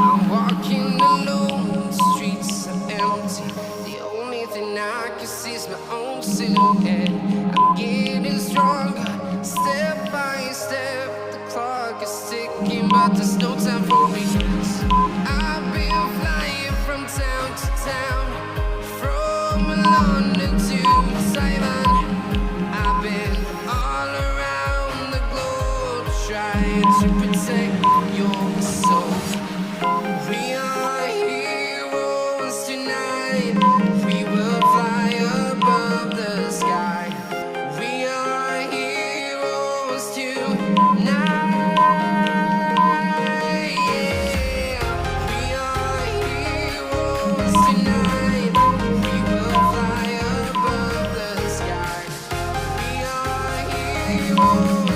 I'm walking alone, the streets are empty. The only thing I can see is my own silhouette. I'm getting stronger, step by step. The clock is ticking, but there's no time for regrets. I've been flying from town to town, from London to Taiwan. I've been all around the globe trying to protect your soul. We are heroes tonight. We will fly above the sky. We are heroes tonight. Yeah. We are heroes tonight. We will fly above the sky. We are heroes.